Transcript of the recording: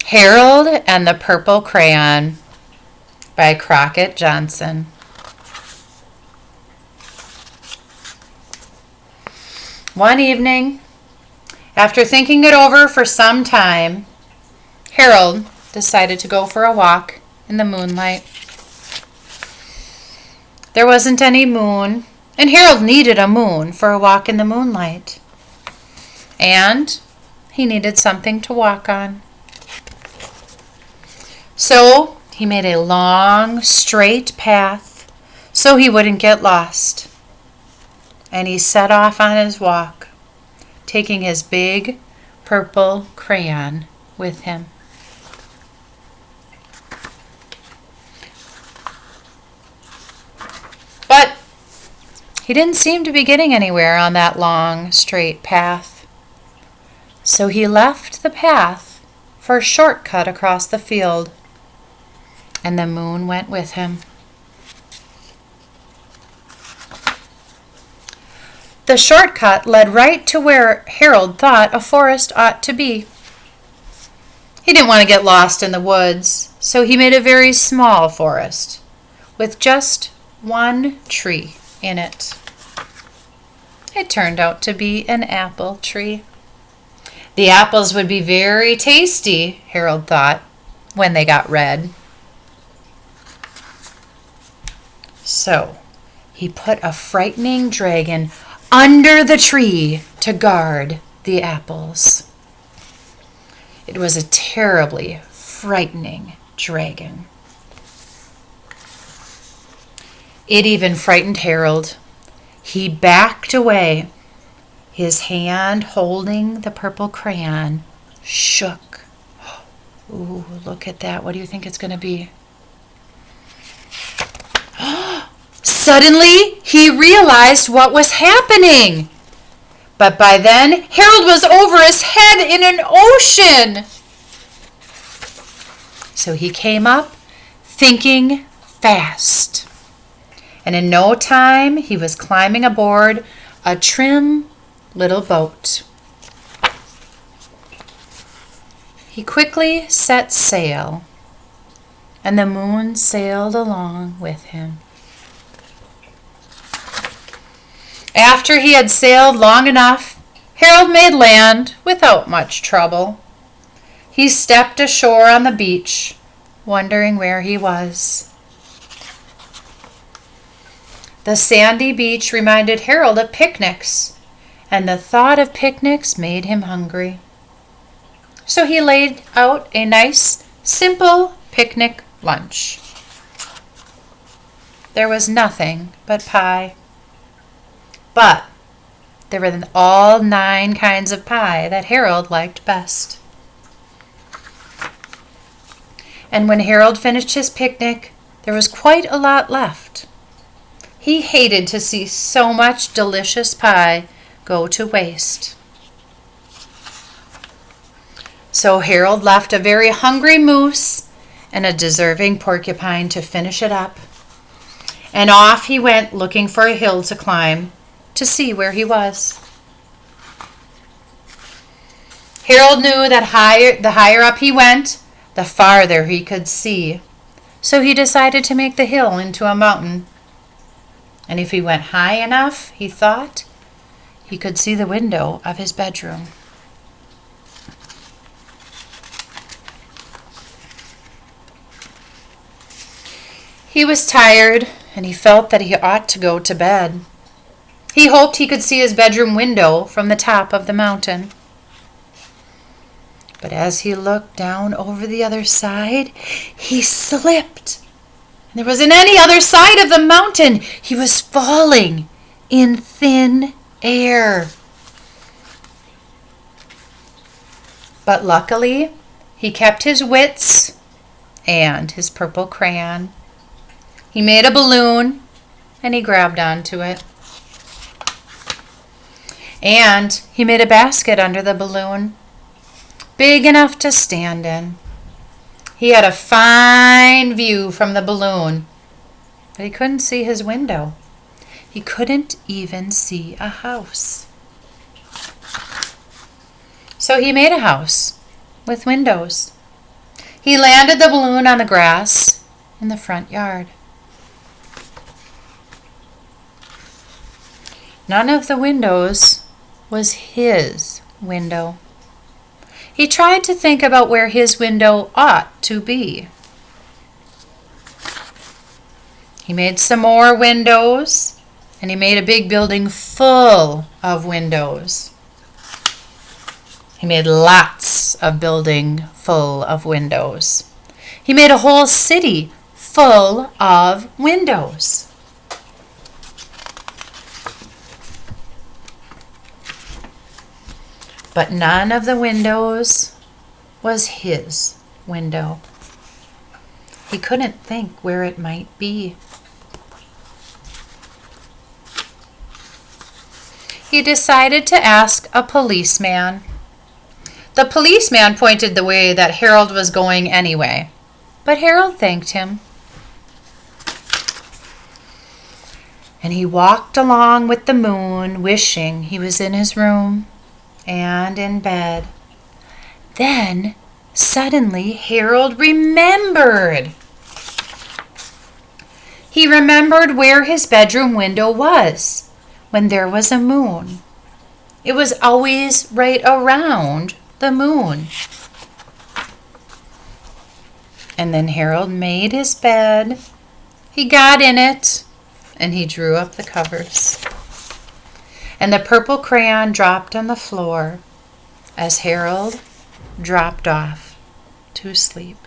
Harold and the Purple Crayon by Crockett Johnson. One evening, after thinking it over for some time, Harold decided to go for a walk in the moonlight. There wasn't any moon, and Harold needed a moon for a walk in the moonlight. And he needed something to walk on. So he made a long, straight path so he wouldn't get lost. And he set off on his walk, taking his big purple crayon with him. But he didn't seem to be getting anywhere on that long, straight path. So he left the path for a shortcut across the field, and the moon went with him. The shortcut led right to where Harold thought a forest ought to be. He didn't want to get lost in the woods, so he made a very small forest with just one tree in it. It turned out to be an apple tree. The apples would be very tasty, Harold thought, when they got red. So he put a frightening dragon under the tree to guard the apples. It was a terribly frightening dragon. It even frightened Harold. He backed away. His hand holding the purple crayon shook. Ooh, look at that. What do you think it's going to be? Suddenly, he realized what was happening. But by then, Harold was over his head in an ocean. So he came up, thinking fast. And in no time, he was climbing aboard a trim little boat. He quickly set sail, and the moon sailed along with him. After he had sailed long enough, Harold made land without much trouble. He stepped ashore on the beach, wondering where he was. The sandy beach reminded Harold of picnics, and the thought of picnics made him hungry. So he laid out a nice, simple picnic lunch. There was nothing but pie. But there were all 9 kinds of pie that Harold liked best. And when Harold finished his picnic, there was quite a lot left. He hated to see so much delicious pie go to waste. So Harold left a very hungry moose and a deserving porcupine to finish it up. And off he went looking for a hill to climb to see where he was. Harold knew that the higher up he went, the farther he could see. So he decided to make the hill into a mountain. And if he went high enough, he thought, he could see the window of his bedroom. He was tired, and he felt that he ought to go to bed. He hoped he could see his bedroom window from the top of the mountain. But as he looked down over the other side, he slipped. There wasn't any other side of the mountain. He was falling in thin air. But luckily, he kept his wits and his purple crayon. He made a balloon, and he grabbed onto it. And he made a basket under the balloon, big enough to stand in. He had a fine view from the balloon, but he couldn't see his window. He couldn't even see a house. So he made a house with windows, He landed the balloon on the grass in the front yard. None of the windows was his window. He tried to think about where his window ought to be. He made some more windows, and he made a big building full of windows. He made lots of building full of windows. He made a whole city full of windows. But none of the windows was his window. He couldn't think where it might be. He decided to ask a policeman. The policeman pointed the way that Harold was going anyway, but Harold thanked him. And he walked along with the moon, wishing he was in his room and in bed. Then, suddenly, Harold remembered. He remembered where his bedroom window was when there was a moon. It was always right around the moon. And then Harold made his bed. He got in it, and he drew up the covers. And the purple crayon dropped on the floor as Harold dropped off to sleep.